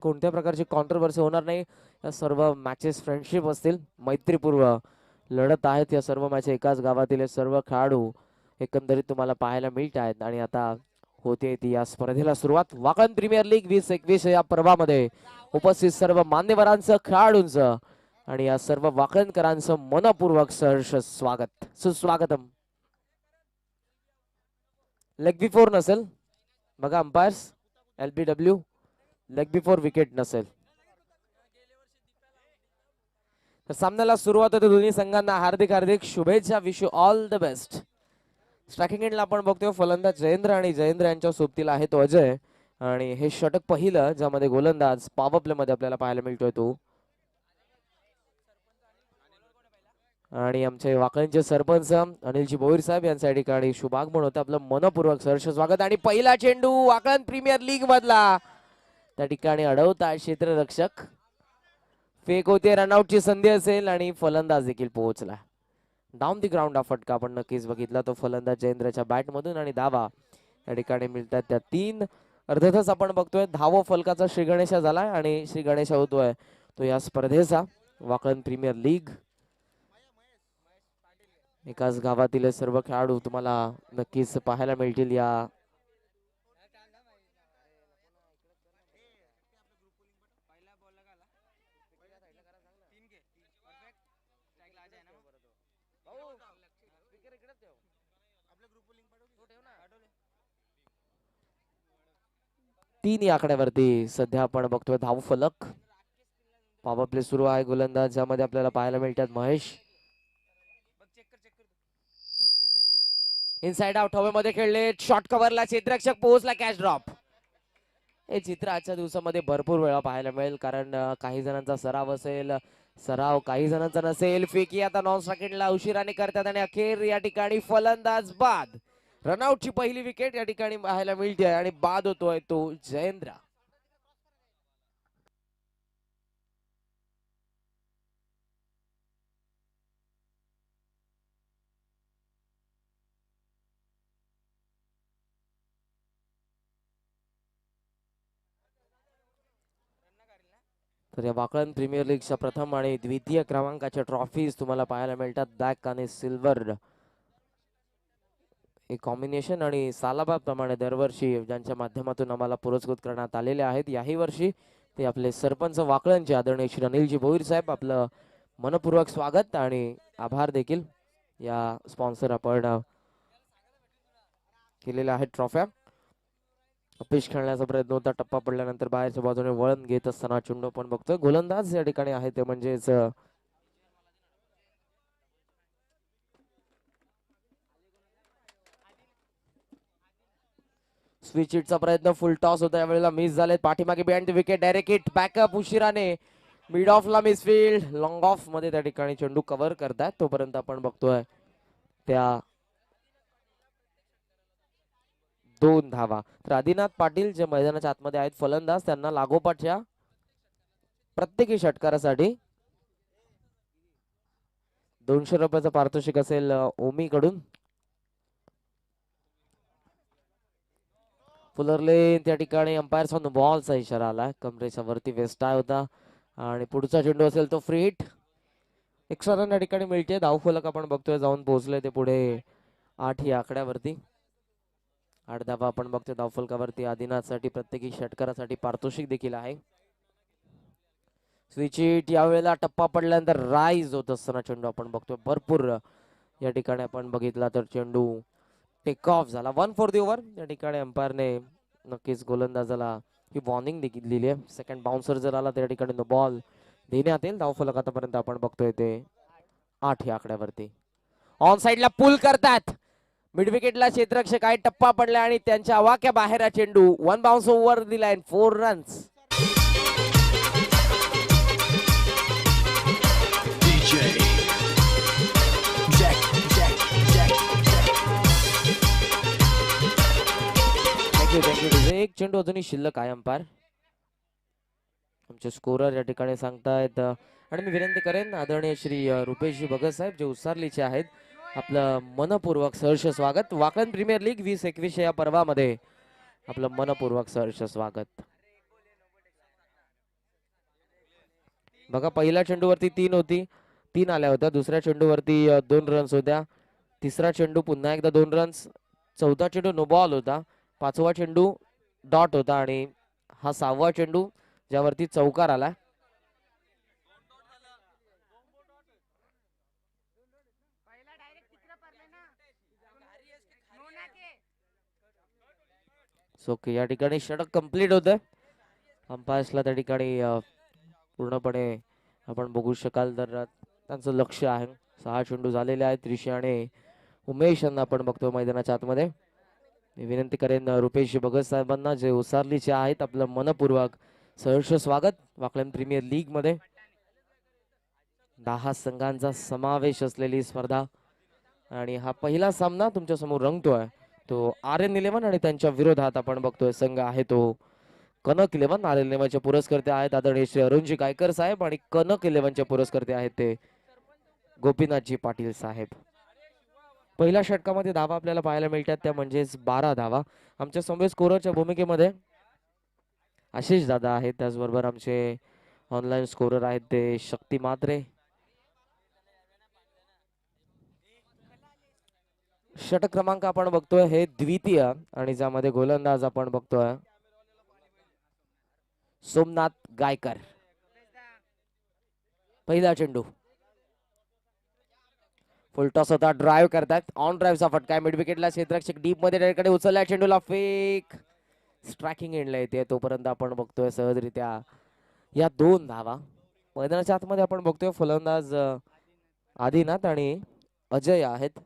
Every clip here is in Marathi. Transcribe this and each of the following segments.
कोणत्या प्रकारची कॉन्ट्रोवर्सी होणार नाही. या सर्व मॅचेस फ्रेंडशिप असतील, मैत्रीपूर्व लढत आहेत. या सर्व मॅच एकाच गावातील सर्व खेळाडू एकंदरीत तुम्हाला पाहायला मिळत आहेत. आणि आता होते ती या स्पर्धेला सुरुवात. वाकण प्रीमियर लीग 2021 या पर्वामध्ये उपस्थित सर्व मान्यवरांचं, खेळाडूंचं आणि या सर्व वाकणकरांचं मनपूर्वक सहर्ष स्वागत, सुस्वागतम. लेग बिफोर नसेल बघा umpires, LBW leg before wicket नसेल. तर सामन्याला सुरुवात होते. दोन्ही संघांना हार्दिक हार्दिक शुभेच्छा. Wish you all the best. Striking एंडला आपण बघतोय फलंदाज जयेंद्र आणि जयेंद्र यांच्या सोबतीला आहे तो अजय. आणि हे षटक पहिलं ज्यामध्ये गोलंदाज पॉवर प्ले मध्ये आपल्याला पाहायला मिळतोय तो. आणि आमचे वाकणचे सरपंच अनिलजी भोईर साहेब यांच्या या ठिकाणी शुभागमन होतं. आपलं मनपूर्वक सहर्ष स्वागत. आणि पहिला चेंडू वाकण प्रीमियर लीग मधला त्या ठिकाणी अडवता क्षेत्ररक्षक. फेक होते, रनआउटची संधी असेल आणि फलंदाज देखील पोहोचला. डाऊन दी ग्राउंड हा फटका आपण नक्कीच बघितला तो फलंदाज जयेंद्रच्या बॅट मधून. आणि धावा या ठिकाणी मिळतात त्या 3. अर्धतास आपण बघतोय धाव फलकाचा श्री गणेशा झालाय आणि श्री गणेशा होतोय तो या स्पर्धेचा. वाकण प्रीमियर लीग एकाच गावातील सर्व खेळाडू तुम्हाला नक्कीच पाहायला मिळतील. या तीन या आकड्यावरती सध्या आपण बघतोय धाव फलक. पॉवर प्ले सुरू आहे. गोलंदाज ज्यामध्ये आपल्याला पाहायला मिळतात महेश. इनसाइड आउट हवेमध्ये खेळले. शॉर्ट कव्हरला क्षेत्ररक्षक पोहोचला. Catch drop. हे चित्र आजच्या दिवसामध्ये भरपूर वेळा पाहायला मिळेल. कारण काही जणांचा सराव असेल, सराव काही जणांचा नसेल. फेकी आता नॉन स्ट्रायकिंगला उशिराने करतात आणि अखेर या ठिकाणी फलंदाज बाद. रनआउटची पहिली विकेट या ठिकाणी पाहायला मिळते आणि बाद होतोय तो जयेंद्र. तर या वाकण प्रीमियर लीगच्या प्रथम आणि द्वितीय क्रमांकाच्या ट्रॉफीज तुम्हाला पाहायला मिळतात. ब्लॅक आणि सिल्वर हे कॉम्बिनेशन आणि सालाबाप्रमाणे दरवर्षी ज्यांच्या माध्यमातून आम्हाला पुरस्कृत करण्यात आलेले आहेत. याही वर्षी ते आपले सरपंच वाकळणचे आदरणीय श्री अनिलजी भोईर साहेब आपलं मनपूर्वक स्वागत आणि आभार देखील. या स्पॉन्सर आपण केलेल्या आहेत ट्रॉफ्या. अपेश खेळण्याचा प्रयत्न होता, टप्पा पडल्यानंतर बाहेरच्या बाजूने वळण घेत असताना चेंडू पण बघतोय. गोलंदाज या ठिकाणी आहे ते म्हणजेच स्विच हिटचा प्रयत्न, फुल टॉस होता यावेळेला मिस झाले. पाठीमागे behind the wicket direct hit. Backup उशिराने मिड ऑफला मिसफिल्ड. लॉंग ऑफ मध्ये त्या ठिकाणी चेंडू कव्हर करतायत. तोपर्यंत आपण बघतोय त्या 2 धावा. तर आदिनाथ पाटील जे मैदानाच्या आतमध्ये आहेत फलंदाज, त्यांना लागोपाठच्या प्रत्येकी षटकारासाठी 200 रुपयाचं पारितोषिक असेल ओमी कडून. फुलरले त्या ठिकाणी अंपायर समोर बॉलचा इशारा आला. कमरेच्या वरती वेस्टाय होता आणि पुढचा चेंडू असेल तो फ्री हिट. एक्स्ट्रा रन या ठिकाणी मिळते. धावफलक आपण बघतोय जाऊन पोहोचले ते पुढे 8 या आकड्यावरती. 8 धावा आपण बघतोय धावफलकावरती. आदिनाथसाठी प्रत्येकी षटकारासाठी पारितोषिक देखील आहे. स्विच हिट यावेळेला टप्पा पडल्यानंतर राईज होत असताना चेंडू आपण बघतोय. भरपूर या ठिकाणी आपण बघितला तर चेंडू टेक ऑफ झाला. 1 फॉर दी ओव्हर. या ठिकाणी अंपायरने नक्कीच गोलंदाजाला ही वॉर्निंग देखील दिली आहे. सेकंड बाउन्सर जर आला त्या ठिकाणी नो बॉल देण्यात येईल. धावफलक आतापर्यंत आपण बघतोय ते 8 या आकड्यावरती. ऑन साइडला पुल करतात. मिड विकेटला क्षेत्ररक्षक आहे. टप्पा पडला आणि त्यांच्या आवाक्या बाहेर चेंडू. 1 बाउन्स ओव्हर दी लाईन. 4 रन्स. एक चेंडू अजूनही शिल्लक आहे. अंपायर आमचे स्कोरर या ठिकाणी सांगतायत. आणि मी विनंती करेन आदरणीय श्री रुपेशजी भगत साहेब जे उसारलीचे आहेत, आपलं मनपूर्वक सहर्ष स्वागत. वाकण प्रीमियर लीग 2021 या पर्वामध्ये आपलं मनपूर्वक सहर्ष स्वागत. बघा पहिल्या चेंडूवरती 3 होती, 3 आल्या होत्या. दुसऱ्या चेंडूवरती 2 रन्स होत्या. तिसरा चेंडू पुन्हा एकदा 2 रन्स. चौथा चेंडू नो बॉल होता. पाचवा चेंडू डॉट होता आणि हा 6वा चेंडू ज्यावरती चौकार आला. सो या ठिकाणी षटक कंप्लीट होत आहे. अंपायर्सला त्या ठिकाणी पूर्णपणे आपण बघू शकाल तर त्यांचं लक्ष आहे. 6 चेंडू झालेले आहेत. ऋषी आणि उमेश यांना आपण बघतो मैदानाच्या आतमध्ये. मी विनंती करेन रुपेश भगत साहेबांना जे उसारलीचे आहेत आपलं मनपूर्वक सहर्ष स्वागत वाकलन प्रीमियर लीग मध्ये. 10 संघांचा समावेश असलेली स्पर्धा आणि हा पहिला सामना तुमच्या समोर रंगतोय तो RN11 आणि त्यांच्या विरोधात आपण बघतोय संघ आहे तो कनक 11. RN11चे पुरस्कर्ते आहेत आदरणीय श्री अरुणजी गायकर साहेब आणि कनक 11चे पुरस्कर्ते आहेत ते गोपीनाथजी पाटील साहेब. पहिल्या षटकामध्ये धावा आपल्याला पाहायला मिळतात त्या म्हणजेच 12 धावा. आमच्या समोर स्कोररच्या भूमिकेमध्ये आशिष दादा आहेत. त्याचबरोबर आमचे ऑनलाईन स्कोरर आहेत ते शक्ती मात्रे. षटक क्रमांक आपण बघतोय हे द्वितीय आणि ज्यामध्ये गोलंदाज आपण बघतोय सोमनाथ गायकर. पहिला चेंडू फुलटॉस होता. ड्राईव्ह करतात. ऑन ड्राईव्हचा फटका मिड विकेटला क्षेत्ररक्षक डीप मध्ये त्याकडे उचलल्या. चेंडूला फेक स्ट्रायकिंग एंडला येते. तोपर्यंत आपण बघतोय सहजरित्या या 2 धावा. मैदानाच्या आतमध्ये आपण बघतोय फलंदाज आदिनाथ आणि अजय आहेत.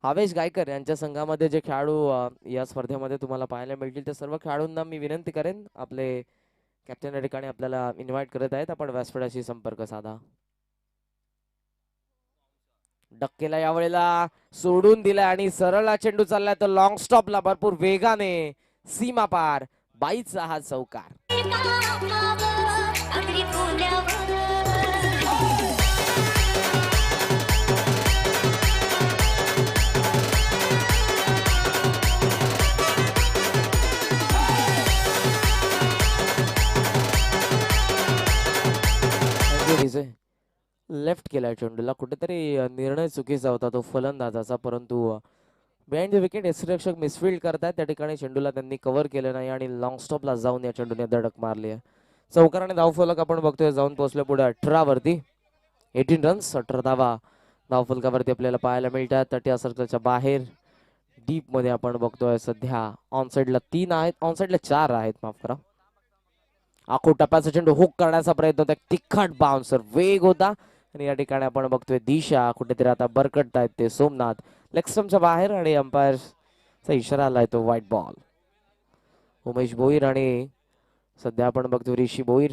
आवेश गायकर यांच्या संघामध्ये जे खेळाडू या स्पर्धेमध्ये तुम्हाला पाहायला मिळतील त्या सर्व खेळाडूंना मी विनंती करेन आपले कॅप्टन या ठिकाणी आपल्याला इन्व्हाइट करत आहेत. आपण व्यासपीठाशी संपर्क साधा. डक्केला यावेळेला सोडून दिला आणि सरळ चेंडू चाललाय तर लॉंग स्टॉपला भरपूर वेगाने सीमा पार 22चा हा चौकार. लेफ्ट केलाय चेंडूला. कुठेतरी निर्णय चुकीचा होता तो फलंदाजाचा, परंतु बिहाइंड द विकेट यष्टिरक्षक मिसफिल्ड करतायत. त्या ठिकाणी चेंडूला त्यांनी कव्हर केलं नाही आणि लॉंग स्टॉपला जाऊन या चेंडूने धडक मारली आहे. चौकार आणि धावफलक आपण बघतोय जाऊन पोहोचले पुढे 18 वरती. 18 रन्स 18 धावा धावफलकावरती आपल्याला पाहायला मिळतात. तटिया सर्कलच्या बाहेर डीप मध्ये आपण बघतोय सध्या ऑन साइडला 3 आहेत, ऑन साइडला 4 आहेत, माफ करा. आखो टप्प्याचा चेंडू हुक करण्याचा प्रयत्न होता. तिखट बाउन्सर वेग होता आणि या ठिकाणी आपण बघतोय दिशा कुठेतरी आता बरकटत आहेत ते सोमनाथ. लेग स्टंपच्या बाहेर आणि अंपायरचा इशारा आलाय तो व्हाईट बॉल. उमेश भोईर आणि सध्या आपण बघतोय ऋषी भोईर.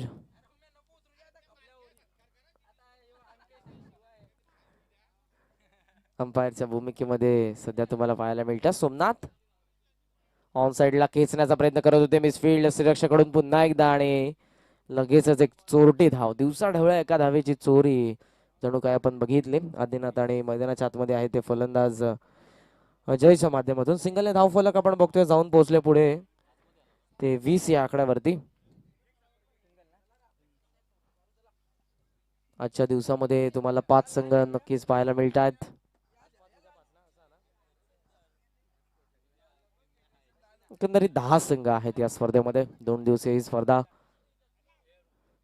अंपायरच्या भूमिकेमध्ये सध्या तुम्हाला पाहायला मिळतात सोमनाथ. ऑन साइडला खेचण्याचा प्रयत्न करत होते मिसफिल्ड सुरक्षाकडून पुन्हा एकदा आणि लगेचच एक चोरटी धाव. दिवसा ढवळ्या एका धावेची चोरी जणू काय आपण बघितले. आदिनाथ आणि मैदानाच्या आतमध्ये आहे ते फलंदाज अजयच्या माध्यमातून सिंगलने धावफलक आपण बघतोय जाऊन पोहोचले पुढे ते 20 या आकड्यावरती. आजच्या दिवसामध्ये तुम्हाला 5 संघ नक्कीच पाहायला मिळतात. एकंदरीत 10 संघ आहेत या स्पर्धेमध्ये. 2 दिवसीय ही स्पर्धा.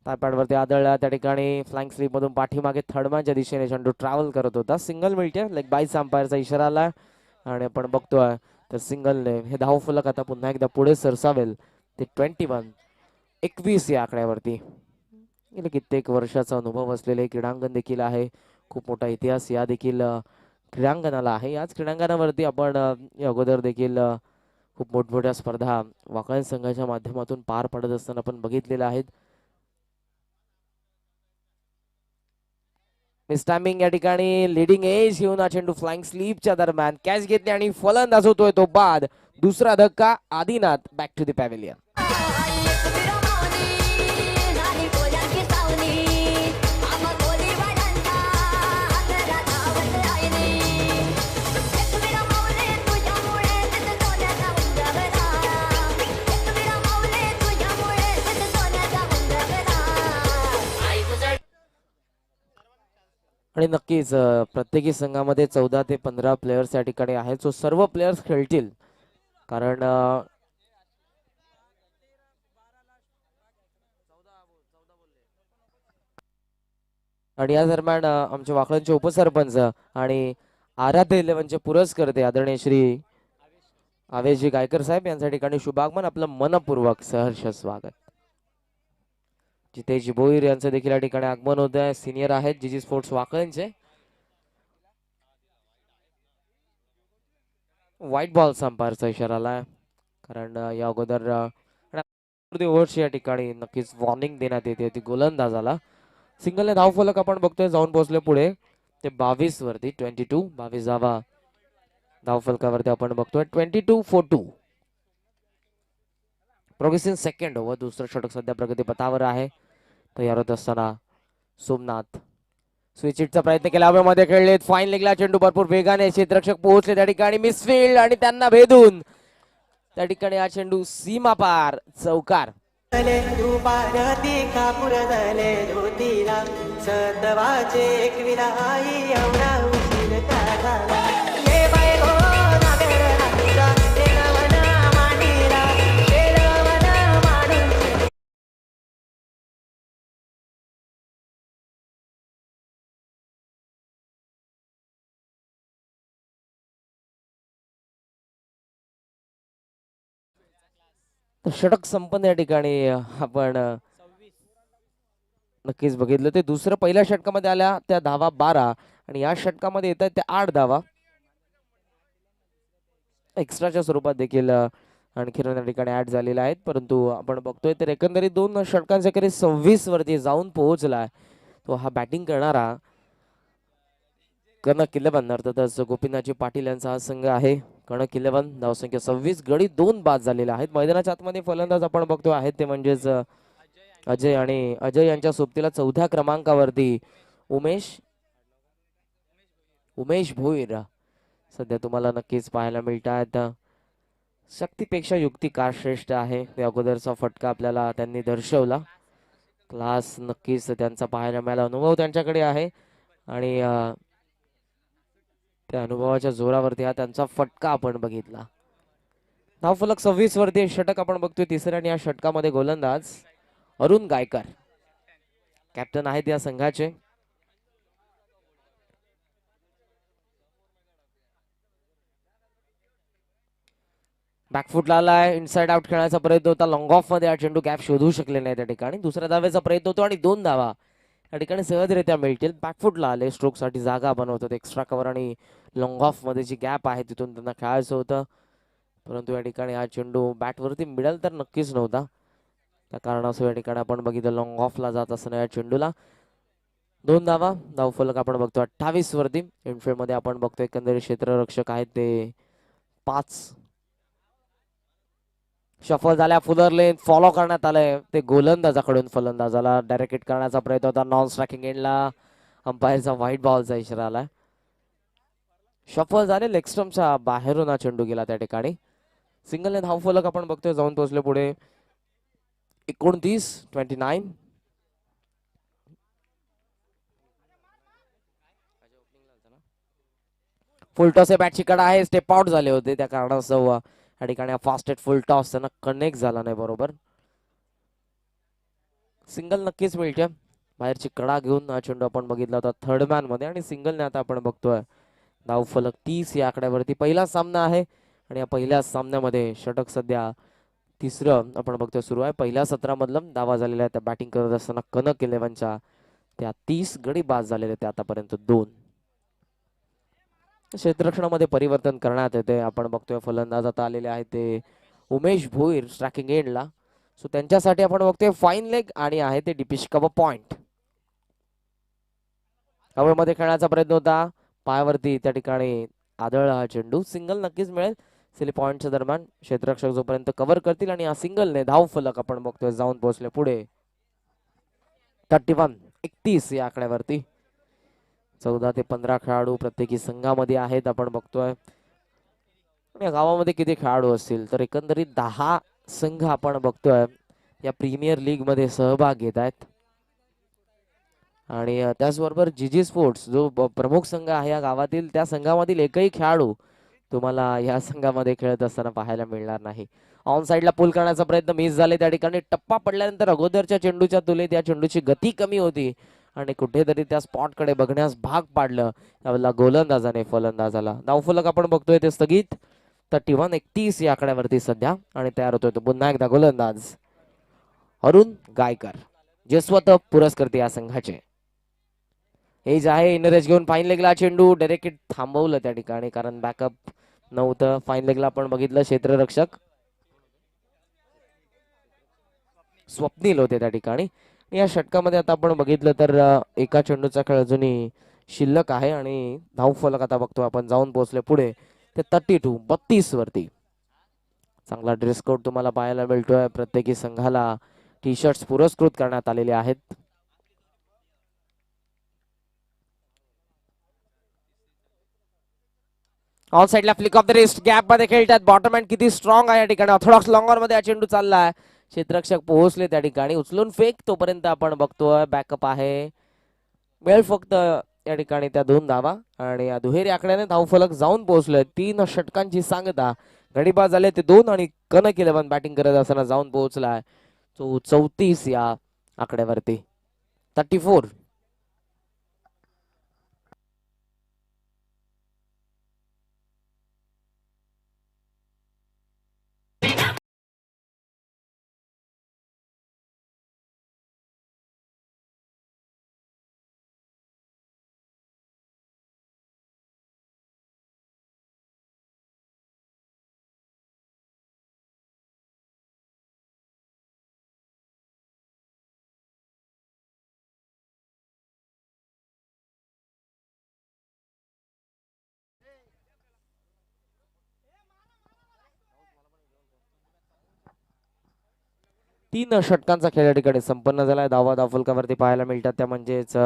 टायपॅडवरती आदळला त्या ठिकाणी फ्लाइंग स्लीप मधून पाठीमागे थर्डमॅनच्या दिशेने चेंडू ट्रॅव्हल करत होता. सिंगल मिळते. लेग बाईस अंपायरचा इशारा आला आणि आपण बघतोय तर सिंगलने हे धावफलक आता पुन्हा एकदा पुढे सरसावेल ते 21 या आकड्यावरती. गेले कित्येक वर्षाचा अनुभव असलेले क्रीडांगण देखील आहे. खूप मोठा इतिहास या देखील क्रीडांगणाला आहे. याच क्रीडांगणावरती आपण या अगोदर देखील खूप मोठमोठ्या स्पर्धा वाकळण संघाच्या माध्यमातून पार पडत असताना आपण बघितलेल्या आहेत. मिस्टॅमिंग या ठिकाणी लीडिंग एज घेऊन हा चेंडू फ्लाइंग स्लीपच्या दरम्यान कॅच घेतली आणि फलंदाज होतोय तो बाद. दुसरा धक्का Adinath back to the pavilion. आणि नक्कीच प्रत्येकी संघामध्ये 14 ते 15 प्लेयर्स या ठिकाणी आहेत. सो सर्व प्लेयर्स खेळतील कारण आणि या दरम्यान आमचे वाकळांचे उपसरपंच आणि आराध्य इलेव्हनचे पुरस्कर्ते आदरणीय श्री आवेशजी गायकर साहेब यांच्या ठिकाणी शुभागमन आपलं मनपूर्वक सहर्ष स्वागत. जितेश भोईर यांचं देखील या ठिकाणी आगमन होत आहे. सिनियर आहेत जीजी स्पोर्ट्स वाकळांचे. व्हाईट बॉल संपारचा इशारा आलाय कारण या अगोदर ओव्हरची या ठिकाणी नक्कीच वॉर्निंग देण्यात येते ती गोलंदाजाला. सिंगलने धाव फलक आपण बघतोय जाऊन पोहोचले पुढे ते 22 वरती 22 धावा धाव फलकावरती आपण बघतोय 22-2. प्रोग्रेसिंग सेकंड ओव्हर दुसरं षटक सध्या प्रगतीपथावर आहे. तयार होत असताना सोमनाथ स्विचिटचा प्रयत्न केला हवेमध्ये खेळलेत फाईन लेगला चेंडू भरपूर वेगाने क्षेत्ररक्षक पोहोचले त्या ठिकाणी मिसफिल्ड आणि त्यांना भेदून त्या ठिकाणी हा चेंडू सीमा पार चौकार. षटक संपन्न या ठिकाणी आपण नक्कीच बघितलं ते दुसरं पहिल्या षटकामध्ये आल्या त्या धावा 12 आणि या षटकामध्ये येतात त्या 8 धावा एक्स्ट्राच्या स्वरूपात देखील आणखी या ठिकाणी ऍड झालेल्या आहेत. परंतु आपण बघतोय तर एकंदरीत 2 षटकांच्या खेरी 26 वरती जाऊन पोहोचलाय तो हा बॅटिंग करणारा कनक 11 अर्थातच गोपीनाथजी पाटील यांचा हा संघ आहे. कनक 11 धावसंख्या 26 गडी 2 बाद झालेला आहेत. मैदानाच्या आतमध्ये फलंदाज आपण बघतो आहेत ते म्हणजेच अजय आणि अजय यांच्या सोबतीला 4थ्या क्रमांकावरती उमेश भोईर सध्या तुम्हाला नक्कीच पाहायला मिळतात. शक्तीपेक्षा युक्ती का श्रेष्ठ आहे या अगोदरचा फटका आपल्याला त्यांनी दर्शवला. क्लास नक्कीच त्यांचा पाहायला मिळाला. अनुभव त्यांच्याकडे आहे आणि त्या अनुभवाच्या जोरावरती हा त्यांचा फटका आपण बघितला. धावफलक 26 वरती षटक आपण बघतोय तिसऱ्या आणि या षटकामध्ये गोलंदाज अरुण गायकर कॅप्टन आहेत या संघाचे. बॅकफुटला आलाय इनसाइड आउट खेळण्याचा प्रयत्न होता. लॉंग ऑफ मध्ये हा चेंडू गॅप शोधू शकले नाही त्या ठिकाणी. दुसऱ्या धावेचा प्रयत्न होतो आणि 2 धावा या ठिकाणी सहजरित्या मिळतील. बॅकफुटला आले स्ट्रोक साठी जागा बनवतात. एक्स्ट्रा कव्हर आणि लॉंग ऑफ मध्ये जी गॅप आहे तिथून त्यांना खेळायचं होतं परंतु या ठिकाणी हा चेंडू बॅटवरती मिळेल तर नक्कीच नव्हता. त्या कारणास्तव या ठिकाणी आपण बघितलं लॉंग ऑफला जात असताना या चेंडूला 2 धावा. धावफलक आपण बघतो 28 वरती. इनफिल्ड मध्ये आपण बघतो एकंदरीत क्षेत्ररक्षक आहेत ते 5. शफल झाल्या फुलर लेन फॉलो करण्यात आलंय ते गोलंदाजाकडून फलंदाजाला डायरेक्ट हिट करण्याचा प्रयत्न होता. नॉन स्ट्रायकिंग एंडला अंपायरचा व्हाईट बॉलचा इशारा आलाय. शफल झाले लेग स्टंपच्या बाहेरून हा चेंडू गेला त्या ठिकाणी. सिंगलने धावफलक आपण बघतोय जाऊन पोहोचले पुढे 29-29. फुल टॉस बॅटची कडा आहे. स्टेप आउट झाले होते त्या कारणास्तव या ठिकाणी फास्टेड फुल टॉस त्यांना कनेक्ट झाला नाही बरोबर. सिंगल नक्कीच मिळते. बाहेरची कडा घेऊन हा चेंडू आपण बघितला होता थर्ड मॅन मध्ये आणि सिंगलने आता आपण बघतोय धावफलक 30 या आकड्यावरती. पहिला सामना आहे आणि या पहिल्या सामन्यामध्ये षटक सध्या तिसरं आपण बघतोय सुरू आहे. पहिल्या सत्रामधलं धावा झालेल्या त्या बॅटिंग करत असताना कनक 11च्या त्या 30 गडी बाद झालेले ते आतापर्यंत 2. क्षेत्ररक्षणामध्ये परिवर्तन करण्यात येते. आपण बघतोय फलंदाज आता आलेले आहेत ते उमेश भोईर स्ट्रायकिंग एंडला. सो त्यांच्यासाठी आपण बघतोय फाईन लेग आणि आहे ते डिपिश कव्हर पॉइंट. कव्हरमध्ये खेळण्याचा प्रयत्न होता पायावरती त्या ठिकाणी आदळ हा चेंडू. सिंगल नक्कीच मिळेल. सिली पॉइंटच्या दरम्यान क्षेत्ररक्षक जोपर्यंत कव्हर करतील आणि या सिंगलने धाव फलक आपण बघतोय जाऊन पोहोचले पुढे 31 या आकड्यावरती. 14 ते 15 खेळाडू प्रत्येकी संघामध्ये आहेत आपण बघतोय. या गावामध्ये किती खेळाडू असतील तर एकंदरीत 10 संघ आपण बघतोय या प्रीमियर लीग मध्ये सहभाग घेत आहेत आणि त्याचबरोबर जीजी स्पोर्ट्स जो प्रमुख संघ आहे या गावातील, त्या संघामधील एकही खेळाडू तुम्हाला या संघामध्ये खेळत असताना पाहायला मिळणार नाही. ऑन साइडला पुल करण्याचा प्रयत्न मिस झाले. त्या ठिकाणी टप्पा पडल्यानंतर अगोदरच्या चेंडूच्या तुलनेत या चेंडूची गती कमी होती आणि कुठेतरी त्या स्पॉटकडे बघण्यास भाग पाडलं त्यावेळेला गोलंदाजाने फलंदाजाला. धावफलक आपण बघतोय ते स्थगित. 31-31 या आकड्यावरती सध्या आणि तयार होतोय तो पुन्हा एकदा गोलंदाज अरुण गायकर, जे स्वतः पुरस्कर्ते या संघाचे. हे जे आहे इनरेज घेऊन फाईन लेगला चेंडू डायरेक्ट थांबवलं त्या ठिकाणी, कारण बॅकअप नव्हतं. फाईन लेगला आपण बघितलं क्षेत्ररक्षक स्वप्नील होते त्या ठिकाणी. या षटकामध्ये आता आपण बघितलं तर एका चेंडूचा खेळ अजूनही शिल्लक आहे आणि धावफलक आता बघतो आपण जाऊन पोहोचले पुढे ते 32 वरती. चांगला ड्रेस कोड तुम्हाला पाहायला मिळतोय. प्रत्येकी संघाला टी शर्ट्स पुरस्कृत करण्यात आलेले आहेत. ऑन साइडला flick of the wrist gap मध्ये खेळतात. बॉटम हँड किती स्ट्रॉंग आहे या ठिकाणी. ऑर्थोडॉक्स लॉंगर मध्ये हा चेंडू चाललाय. क्षेत्ररक्षक पोहोचले त्या ठिकाणी. उचलून फेक तोपर्यंत आपण बघतोय बॅकअप आहे. वेळ फक्त या ठिकाणी त्या 2 धावा आणि या दुहेरी आकड्याने धावफलक जाऊन पोहोचलोय. 3 षटकांची सांगता. गडीबाज झाले ते 2 आणि कनक 11 बॅटिंग करत असताना जाऊन पोहोचलाय तो 34 या आकड्यावरती. 34. तीन षटकांचा खेळ या ठिकाणी संपन्न झालाय. धावा धावफलकावरती पाहायला मिळतात त्या म्हणजेच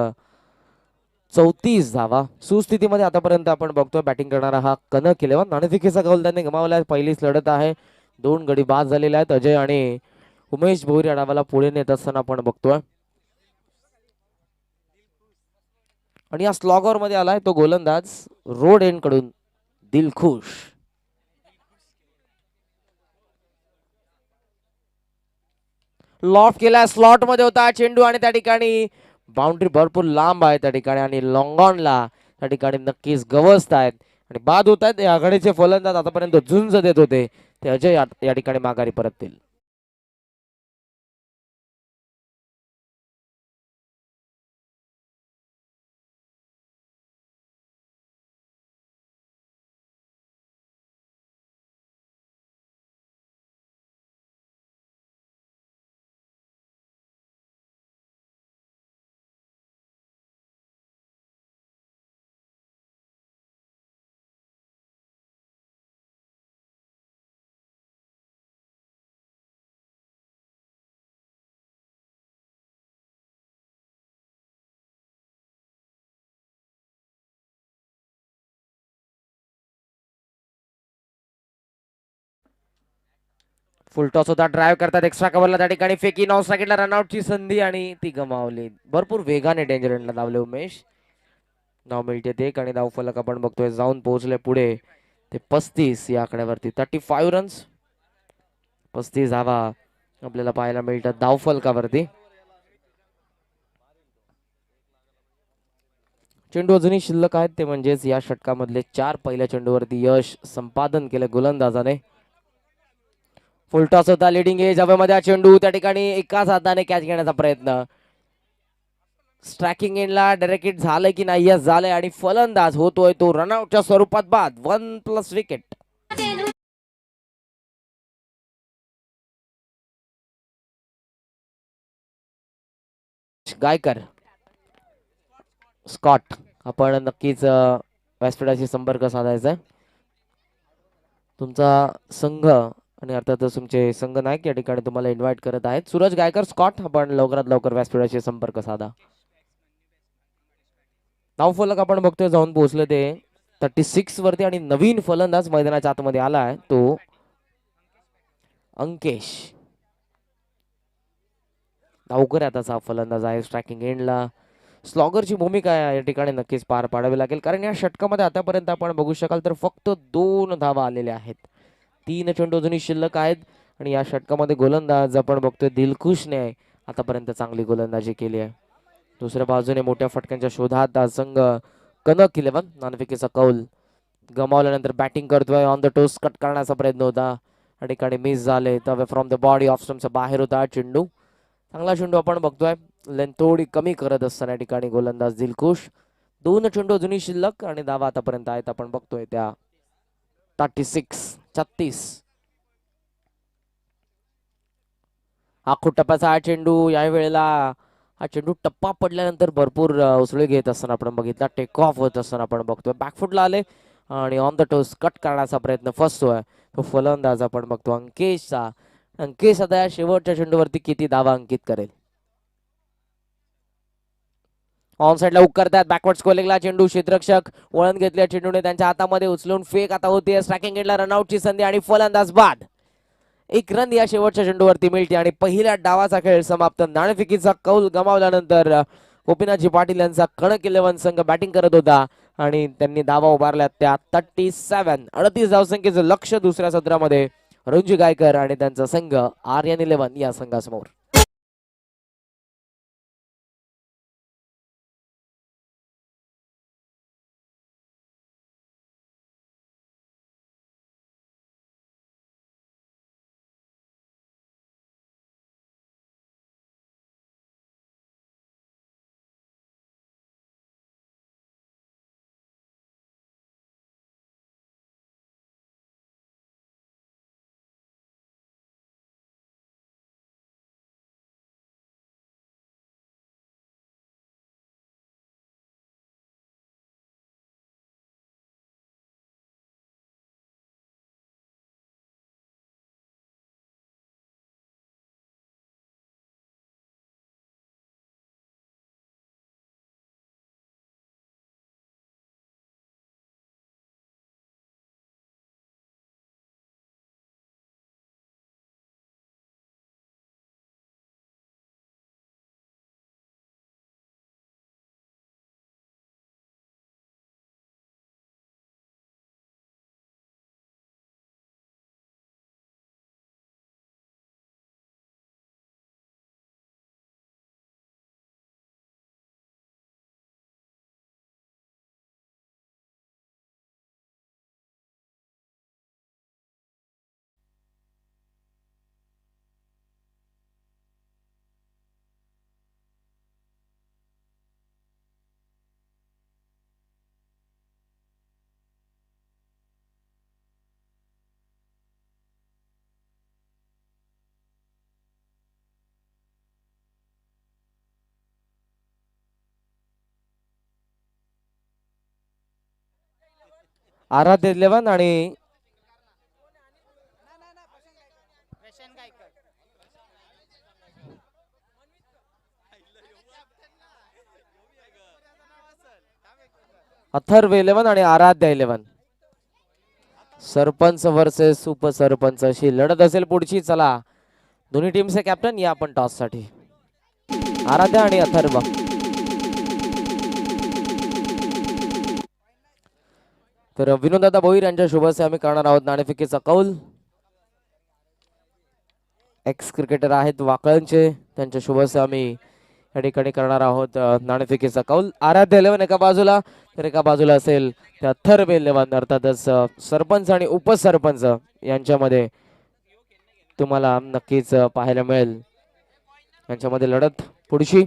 34 धावा. सुस्थितीमध्ये आतापर्यंत आपण बघतोय बॅटिंग करणारा हा कनक 11. नाणेफेकीचा गोल त्यांनी गमावलाय. पहिलीच लढत आहे. 2 गडी बाद झालेले आहेत. अजय आणि उमेश भोईर या डावाला पुढे नेत असताना आपण बघतोय आणि या स्लॉगर मध्ये आलाय तो गोलंदाज रोड एंड कडून दिलखुश. लॉफ केला. स्लॉट मध्ये होता चेंडू आणि त्या ठिकाणी बाउंड्री भरपूर लांब आहे त्या ठिकाणी आणि लॉंगॉनला त्या ठिकाणी नक्कीच गवसत आहेत आणि बाद होत आहेत. आघाडीचे फलंदाज आतापर्यंत झुंज देत होते ते अजय या ठिकाणी माघारी परततील. फुलटॉस होता. ड्राईव्ह करतात एक्स्ट्रा कव्हरला त्या ठिकाणी फेकी. नॉन स्ट्राईकला रनआउटची संधी आणि ती गमावली. भरपूर वेगाने डेंजर एंडला धावले उमेश. नाव मिळते ते आणि धावफलक आपण बघतोय जाऊन पोहोचले पुढे ते 35 या आकड्यावरती. 35 रन्स, 35 धावा आपल्याला पाहायला मिळतात धावफलकावरती. चेंडू अजूनही शिल्लक आहेत ते म्हणजेच या षटकामधले 4 पहिल्या चेंडूवरती यश संपादन केलं गोलंदाजाने. फुलटॉस होता. लिडिंग एज हवेमध्ये चेंडू त्या ठिकाणी एकाच हाताने कॅच घेण्याचा प्रयत्न. स्ट्रायकिंग एंडला डायरेक्ट हिट झालं की नाही? यस झालंय आणि फलंदाज होतोय तो रनआउटच्या स्वरूपात बाद. 1+ विकेट. गायकर, स्कॉट, आपण नक्कीच व्यासपीठाशी संपर्क साधायचा आहे. तुमचा संघ आणि अर्थातच तुमचे संघ नायक या ठिकाणी तुम्हाला इन्व्हाइट करत आहेत. सूरज गायकर, स्कॉट, आपण लवकरात लवकर व्यासपीठाशी संपर्क साधा. धावफलक आपण बघतोय जाऊन पोहोचले ते 36 वरती आणि नवीन फलंदाज मैदानाच्या आतमध्ये आलाय तो अंकेश धावकर. आता फलंदाज आहे स्ट्रायकिंग एंडला. स्लॉगरची भूमिका या ठिकाणी नक्कीच पार पाडावी लागेल, कारण या षटकामध्ये आतापर्यंत आपण बघू शकाल तर फक्त 2 धावा आलेल्या आहेत. 3 चेंडू अजूनही शिल्लक आहेत आणि या षटकामध्ये गोलंदाज आपण बघतोय दिलखुशने आतापर्यंत चांगली गोलंदाजी केली आहे. दुसऱ्या बाजूने मोठ्या फटक्यांच्या शोधात संघ कनक 11 नाणेफेकीचा कौल गमावल्यानंतर बॅटिंग करतोय. ऑन द टोस कट करण्याचा प्रयत्न होता, या ठिकाणी मिस झाले. तर फ्रॉम द बॉडी ऑफ स्टंपच्या बाहेर होता चेंडू. चांगला चेंडू आपण बघतोय, लेंथ थोडी कमी करत असताना या ठिकाणी गोलंदाज दिलखुश. 2 चेंडू अजूनही शिल्लक आणि धावा आतापर्यंत आहेत आपण बघतोय त्या 36. हा खूप टप्प्याचा हा चेंडू. या वेळेला हा चेंडू टप्पा पडल्यानंतर भरपूर उसळी घेत असताना आपण बघितला, टेक ऑफ होत असताना आपण बघतोय. बॅकफुटला आले आणि ऑन द टोस कट करण्याचा प्रयत्न फसतोय तो फलंदाज आपण बघतो अंकेशचा. अंकेश आता या शेवटच्या चेंडूवरती किती धावा अंकित करेल. ऑन साईडला उकरतात, बॅकवर्ड स्कोलिंगला चेंडू. क्षेत्ररक्षक वळण घेतल्या चेंडूने त्यांच्या हातामध्ये उचलून फेक आता होते. स्ट्रायकिंग एंडला रनआउटची संधी आणि फलंदाज बाद. 1 रन या शेवटच्या चेंडूवरती मिळते आणि पहिल्या डावाचा खेळ समाप्त. नाणेफेकीचा कौल गमावल्यानंतर गोपीनाथजी पाटील यांचा कणक 11 संघ बॅटिंग करत होता आणि त्यांनी धावा उभारल्या त्या 37. 38 धावसंख्येचं लक्ष दुसऱ्या सत्रामध्ये रणजी गायकर आणि त्यांचा संघ आर्यन 11 या संघासमोर. आराध्य 11 आणि अथर्व 11 आणि आराध्य 11. सरपंच वर्सेस उपसरपंच अशी लढत असेल पुढची. चला दोन्ही टीमचे कॅप्टन या आपण टॉस साठी. आराध्य आणि अथर्व. तर विनोददादा भोईर यांच्या शुभसे आम्ही करणार आहोत नाणेफेकीचा कौल. एक्स क्रिकेटर आहेत वाकळणचे, त्यांच्या शुभसे आम्ही या ठिकाणी करणार आहोत नाणेफेकीचा कौल. आराध्य 11 एका बाजूला, तर एका बाजूला असेल त्या अथर्व 11 अर्थातच सरपंच आणि उपसरपंच यांच्यामध्ये तुम्हाला नक्कीच पाहायला मिळेल यांच्यामध्ये लढत पुढची.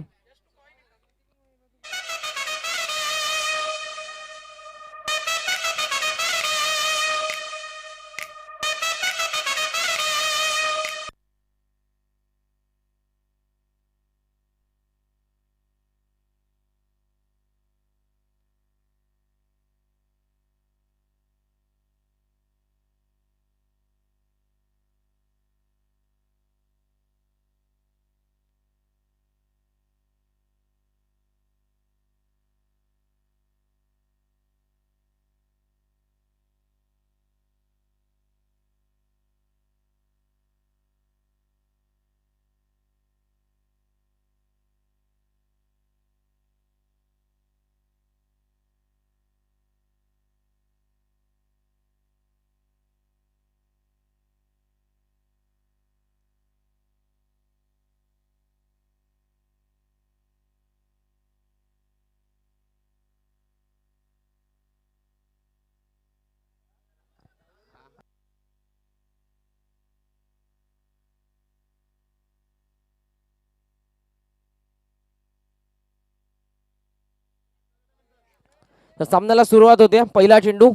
तर सामन्याला सुरुवात होते. पहिला चेंडू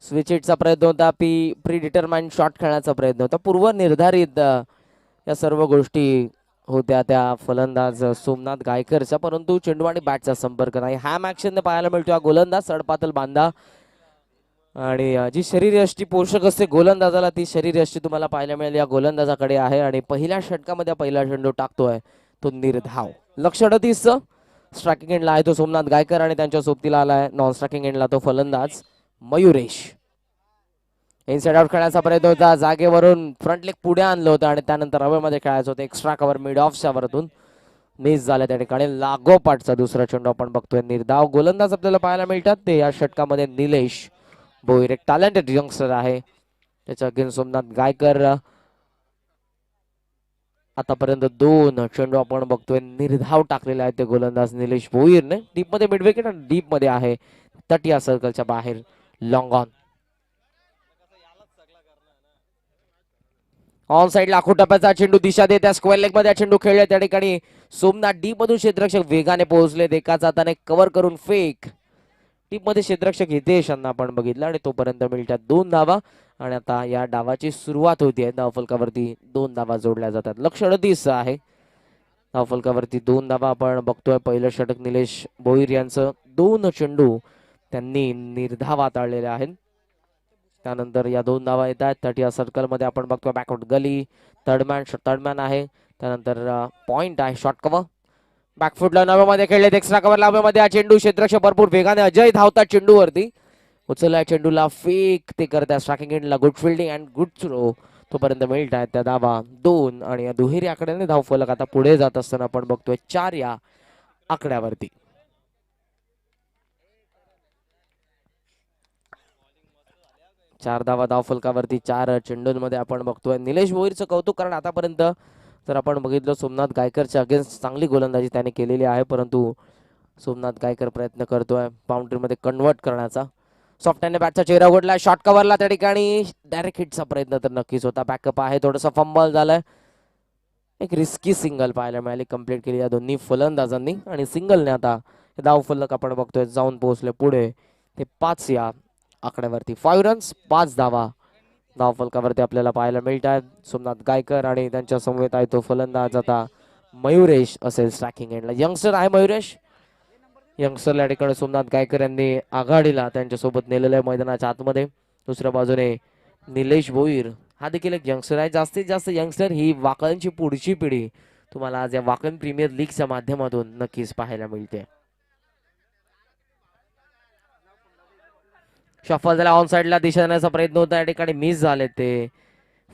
स्विच हिटचा प्रयत्न होता. प्री डिटरमाइंड शॉट खेळण्याचा प्रयत्न होता. पूर्वनिर्धारित या सर्व गोष्टी होत्या त्या फलंदाज सोमनाथ गायकरचा, परंतु चेंडू आणि बॅटचा संपर्क नाही. हॅम ऍक्शन पाहायला मिळतो हा गोलंदाज सडपातल बांधा. आणि जी शरीरयष्टी पोषक असते गोलंदाजाला, ती शरीरयष्टी तुम्हाला पाहायला मिळेल या गोलंदाजाकडे आहे. आणि पहिल्या षटकामध्ये पहिला चेंडू टाकतोय तो निर्धाव. लक्ष 38. स्ट्रायकिंग एंडला आहे तो सोमनाथ गायकर आणि त्यांच्या सोबतीला आलाय नॉन स्ट्रायकिंग एंडला तो फलंदाज मयुरेश. इनसाइड आउट खेळण्याचा प्रयत्न होता. जागेवरून फ्रंट लेग पुढे आणलं होतं आणि त्यानंतर हवेमध्ये खेळायचं होतं. एक्स्ट्रा कव्हर मिड ऑफच्या वरतून मिस झाल्या त्या ठिकाणी. लागोपाठचा दुसरा चेंडू आपण बघतोय. निर्धाव गोलंदाज आपल्याला पाहायला मिळतात ते या षटकामध्ये निलेश भोईर, एक टॅलेंटेड यंगस्टर आहे. त्याच्या अगेन्स्ट सोमनाथ गायकर. आतापर्यंत 2 चेंडू आपण बघतोय निर्धाव टाकलेले आहेत ते गोलंदाज निलेश भोईरने. डीप मध्ये मिड विकेट आणि डीप मध्ये आहे तटिया सर्कलच्या बाहेर लॉंग ऑन. ऑन साइड लाखो टप्प्याचा चेंडू दिशा देत त्या स्क्वेअर लेग मध्ये चेंडू खेळले. त्या ठिकाणी सोमनाथ डीप मधून क्षेत्ररक्षक वेगाने पोहोचले. एकाच हाताने कव्हर करून फेक. टीप मध्ये क्षेत्ररक्षक हितेश यांना आपण बघितलं आणि तोपर्यंत मिळतात 2 धावा. आणि आता या डावाची सुरुवात होतीये. धावफलकावरती 2 धावा जोडल्या जातात. लक्ष 38 आहे. धावफलकावरती 2 धावा आपण बघतोय. पहिलं षटक निलेश भोईर यांचं. 2 चेंडू त्यांनी निर्धाव हाताळलेले आहेत. त्यानंतर या 2 धावा येत आहेत. 30 सर्कल मध्ये आपण बघतोय बॅकवर्ड गली. थर्डमॅन आहे. त्यानंतर पॉइंट आहे. शॉर्ट कव्हर बॅकफुटला नव्यामध्ये खेळले. एक्स्ट्रा कव्हर लांब्यामध्ये हा चेंडू क्षेत्ररक्षक भरपूर वेगाने अजय धावतात चेंडूवरती. उचलला चेंडूला फेक ते करतात. स्ट्रायकिंग एंडला good fielding and good throw. तोपर्यंत मिळत आहेत त्या धावा 2 आणि या दुहेरी आकड्याने धावफलक आता पुढे जात असताना आपण बघतोय 4 या आकड्यावरती. चार धावा धावफलकावरती 4 चेंडूंमध्ये आपण बघतोय. निलेश भोईरचं कौतुक, कारण आतापर्यंत जर आपण बघितलं सोमनाथ गायकरच्या अगेन्स्ट चांगली गोलंदाजी त्याने केलेली आहे, परंतु सोमनाथ गायकर प्रयत्न करतोय बाउंड्रीमध्ये कन्वर्ट करण्याचा. सॉफ्टहँड बॅटचा चेहरा उघडला. शॉर्ट कव्हरला त्या ठिकाणी डायरेक्ट हिटचा प्रयत्न तर नक्कीच होता. बॅकअप आहे. थोडासा फंबल झालाय. एक रिस्की सिंगल पाहायला मिळाली कंप्लीट केली या दोन्ही फलंदाजांनी आणि सिंगलने आता धाव फलक आपण बघतोय जाऊन पोहोचले पुढे ते 5 या आकड्यावरती. 5 रन्स 5 धावा धाव फलकावरती आपल्याला पाहायला मिळतात. सोमनाथ गायकर आणि त्यांच्या समवेत आहे तो फलंदाज आता मयुरेश असेल स्ट्रायकिंग एंडला. यंगस्टर आहे मयुरेश. यंगस्टरला या ठिकाणी सोमनाथ गायकर यांनी आघाडीला त्यांच्यासोबत नेलेलं आहे मैदानाच्या आतमध्ये. दुसऱ्या बाजूने निलेश भोईर हा देखील एक यंगस्टर आहे. जास्तीत जास्त यंगस्टर ही वाकळची पुढची पिढी तुम्हाला आज या वाकण प्रीमियर लीगच्या माध्यमातून नक्कीच पाहायला मिळते. शफल झाला. ऑन साइडला दिशा देण्याचा प्रयत्न होता. या ठिकाणी मिस झाले ते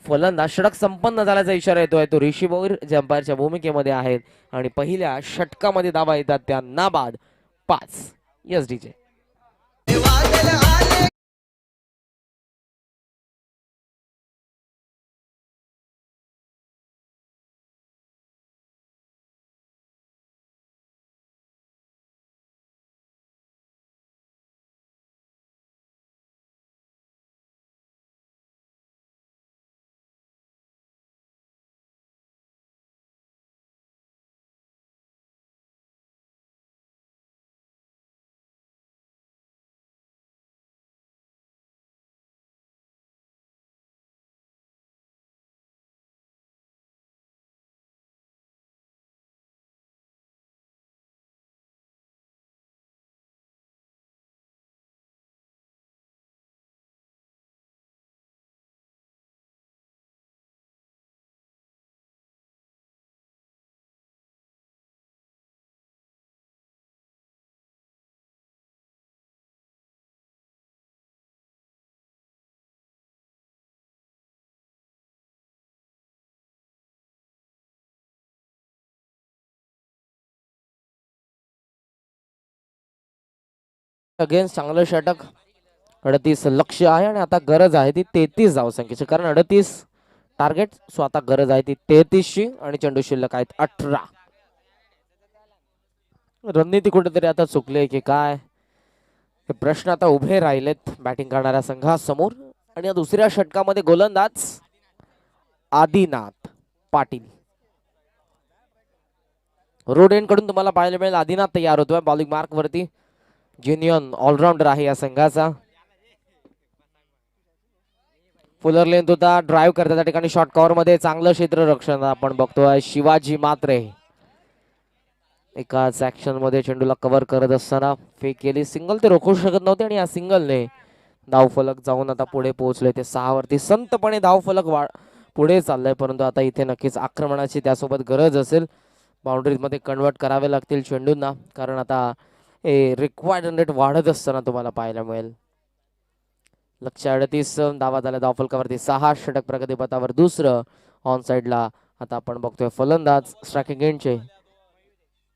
फलंदाज. षटक संपन्न झाल्याचा इशारा येतोय. तो ऋषी भोईर जे अंपायरच्या भूमिकेमध्ये आहेत आणि पहिल्या षटकामध्ये धावा येतात त्या नाबाद 5. Yes DJ. अगेन्स्ट चांगलं षटक. 38 लक्ष आहे आणि आता गरज आहे ती 33 धावसंख्येची, कारण 38 टार्गेट. सो आता गरज आहे ती 33 ची आणि चेंडू शिल्लक आहेत 18. रणनीती कुठेतरी आता चुकले की काय हे प्रश्न आता उभे राहिलेत बॅटिंग करणाऱ्या संघासमोर. आणि या दुसऱ्या षटकामध्ये गोलंदाज आदिनाथ पाटील रोड एंड कडून तुम्हाला पाहायला मिळेल. आदिनाथ तयार होतोय बॉलिंग मार्क वरती. ज्युनियन ऑलराऊंडर आहे या संघाचा. फुलर लेंथ होता, ड्राईव्ह करतात त्या ठिकाणी शॉर्ट कव्हर मध्ये चांगलं क्षेत्ररक्षण आपण बघतोय. शिवाजी मात्रे एकाच ऍक्शन मध्ये चेंडूला कव्हर करत असताना फेक केली. सिंगल ते रोखू शकत नव्हते आणि या सिंगलने धावफलक जाऊन आता पुढे पोहोचले ते 6 वरती. संतपणे धावफलक पुढे चाललंय, परंतु आता इथे नक्कीच आक्रमणाची त्यासोबत गरज असेल. बाउंड्रीज मध्ये कन्वर्ट करावे लागतील चेंडूंना, कारण आता हे रिक्वायर्ड रन रेट वाढत असताना तुम्हाला पाहायला मिळेल. लक्ष 38 धावा झाल्या धावफलकावरती. 6 षटक प्रगतीपथावर. दुसरं ऑन साइडला आता आपण बघतोय फलंदाज स्ट्रायकिंग एंडचे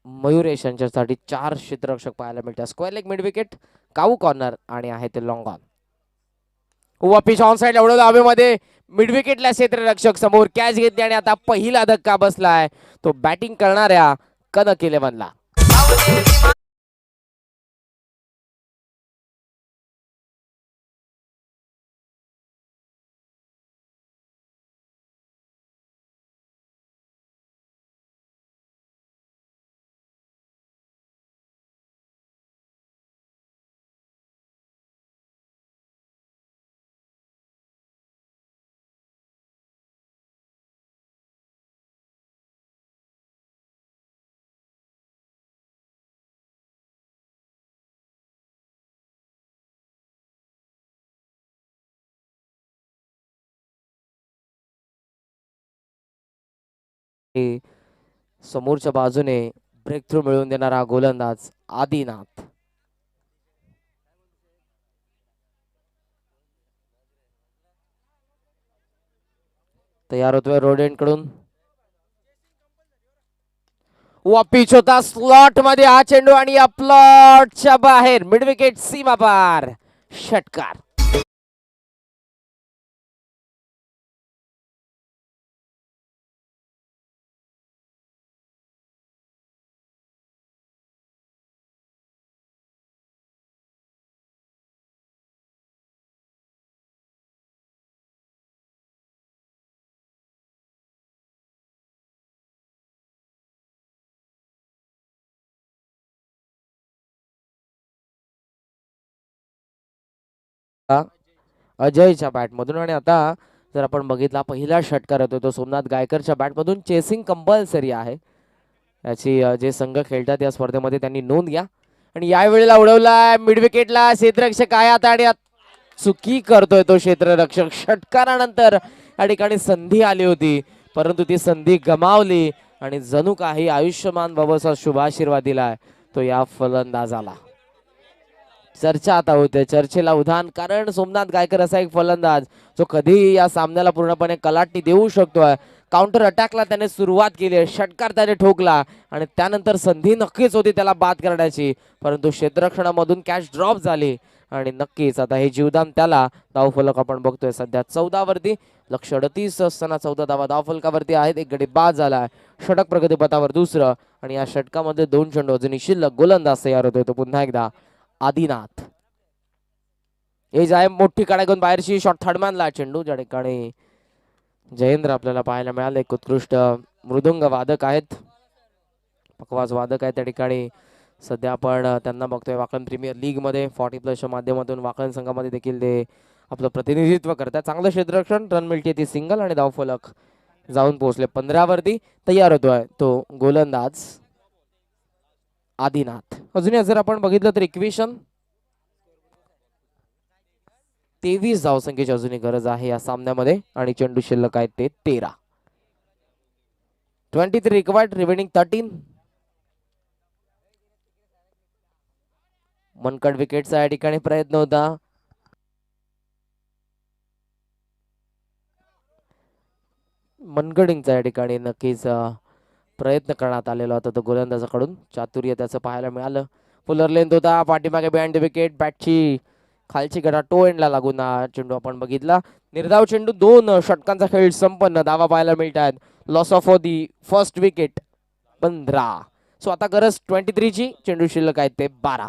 मयुरेश यांच्यासाठी 4 क्षेत्ररक्षक पाहायला मिळतात. स्क्वेअर लेग मिड विकेट, काऊ कॉर्नर आणि आहे ते long on. Pitch on side एवढं हवेमध्ये मिड विकेटला क्षेत्ररक्षक समोर कॅच घेतली आणि आता पहिला धक्का बसलाय तो बॅटिंग करणाऱ्या कनक इलेव्हनला. समोरच्या बाजूने ब्रेक थ्रू मिळवून देणारा गोलंदाज आदिनाथ तयार होतोय रोडेंट कडून. पिच होता स्लॉट मध्ये हा चेंडू आणि या प्लॉटच्या बाहेर मिड विकेट सीमा पार षटकार. अजयच्या बॅट मधून आणि आता जर आपण बघितला पहिला षटकार होतो तो सोमनाथ गायकरच्या बॅट मधून. चेसिंग कंपल्सरी आहे याची. जे संघ खेळतात या स्पर्धेमध्ये त्यांनी नोंद घ्या. आणि या वेळेला उडवलाय मिड विकेटला क्षेत्ररक्षक आहे आता आणि चुकी करतोय तो क्षेत्ररक्षक. षटकारानंतर या ठिकाणी संधी आली होती, परंतु ती संधी गमावली आणि जणू काही आयुष्यमान बाबाचा शुभाशीर्वाद दिलाय तो या फलंदाजाला. चर्चा आता होते, चर्चेला उधाण, कारण सोमनाथ गायकर असा एक फलंदाज जो कधी या सामन्याला पूर्णपणे कलाटणी देऊ शकतोय. काउंटर अटॅकला त्याने सुरुवात केली, षटकार त्याने ठोकला आणि त्यानंतर संधी नक्कीच होती त्याला बाद करण्याची, परंतु क्षेत्ररक्षणामधून कॅच ड्रॉप झाली आणि नक्कीच आता हे जीवदान त्याला. धावफलक आपण बघतोय सध्या 14 वरती. लक्ष 38 असताना 14 धावा धावफलकावरती आहेत. एक गडी बाद झाला. षटक प्रगतीपथावर दुसरं आणि या षटकामध्ये 2 चेंडू अजूनही शिल्लक. गोलंदाज तयार होतोय तो पुन्हा एकदा आदिनाथ. एज आहे मोठी काढा घेऊन बाहेरची शॉट थर्डमॅनला चेंडू ज्या ठिकाणी जयेंद्र आपल्याला पाहायला मिळाले. एक उत्कृष्ट मृदुंग वादक आहेत, पकवाज वादक आहे त्या ठिकाणी. सध्या आपण त्यांना बघतोय वाकण प्रीमियर लीग मध्ये 40+ माध्यमातून वाकण संघामध्ये देखील ते आपलं प्रतिनिधित्व करतात. चांगलं क्षेत्ररक्षण, रन मिळते ती सिंगल आणि धावफलक जाऊन पोहोचले 15 वरती. तयार होतोय तो गोलंदाज आदिनाथ. अजूनही जर आपण बघितलं तर इक्वेशन 23 धावसंख्येची अजूनही गरज आहे या सामन्यामध्ये आणि चेंडू शिल्लक आहेत ते 13. 23 रिक्वायर्ड, रिमेनिंग 13. मनकड विकेटचा या ठिकाणी प्रयत्न होता. मनगडिंगचा या ठिकाणी नक्कीच प्रयत्न करण्यात आलेला होता तो गोलंदाजाकडून. चातुर्य त्याचं पाहायला मिळालं. फुलर लेंथ होता पाठीमागे बिहाइंड द विकेट. बॅटची खालची गडा टो एंडला लागून चेंडू आपण बघितला. निर्धाव चेंडू, 2 षटकांचा खेळ संपन्न. धावा पाहायला मिळतात. Loss of the first wicket 15. So आता गरज 23 ची. चेंडू शिल्लक आहेत ते 12.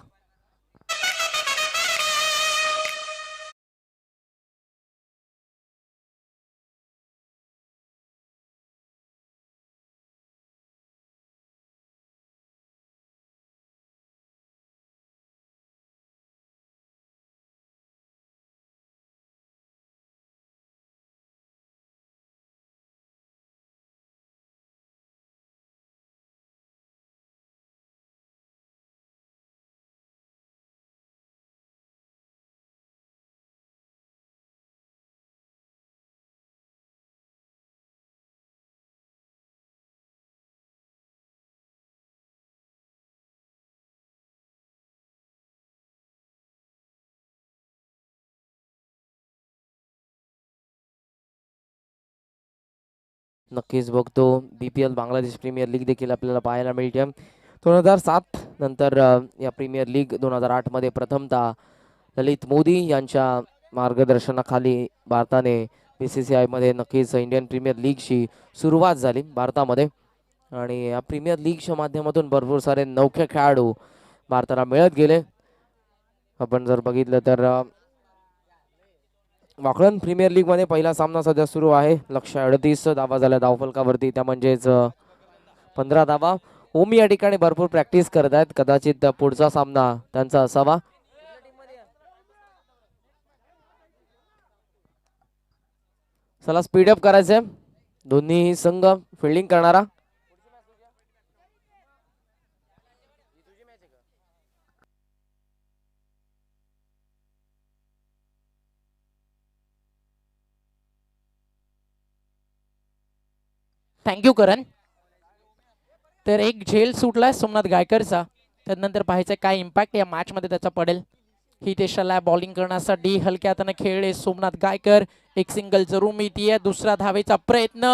नक्कीच बघतो. BPL बांगलादेश प्रीमियर लीग देखील आपल्याला पाहायला मिळते. 2007 नंतर या प्रीमियर लीग 2008 मध्ये प्रथमतः ललित मोदी यांच्या मार्गदर्शनाखाली भारताने BCCI मध्ये नक्कीच इंडियन प्रीमियर लीगची सुरुवात झाली भारतामध्ये. आणि या प्रीमियर लीगच्या माध्यमातून भरपूर सारे नौखे खेळाडू भारताला मिळत गेले. आपण जर बघितलं तर वाकळण प्रीमियर लीग मध्ये पहिला सामना सध्या सुरू आहे. 138 धावा झाल्या धावफलकावरती, त्या म्हणजेच 15 धावा. ओमी या ठिकाणी भरपूर प्रॅक्टिस करत आहेत. कदाचित पुढचा सामना त्यांचा असावा. चला स्पीडअप करायचंय. दोन्ही संघ फिल्डिंग करणारा. थँक्यू करण. तर एक झेल सुटलाय सोमनाथ गायकरचा. त्यानंतर पाहायचं काय इम्पॅक्ट या मॅच मध्ये त्याचा पडेल. हितेशला बॉलिंग करण्यासाठी हलक्या हाताने खेळले सोमनाथ गायकर. एक सिंगल जरूर मिळतीये. दुसरा धावेचा प्रयत्न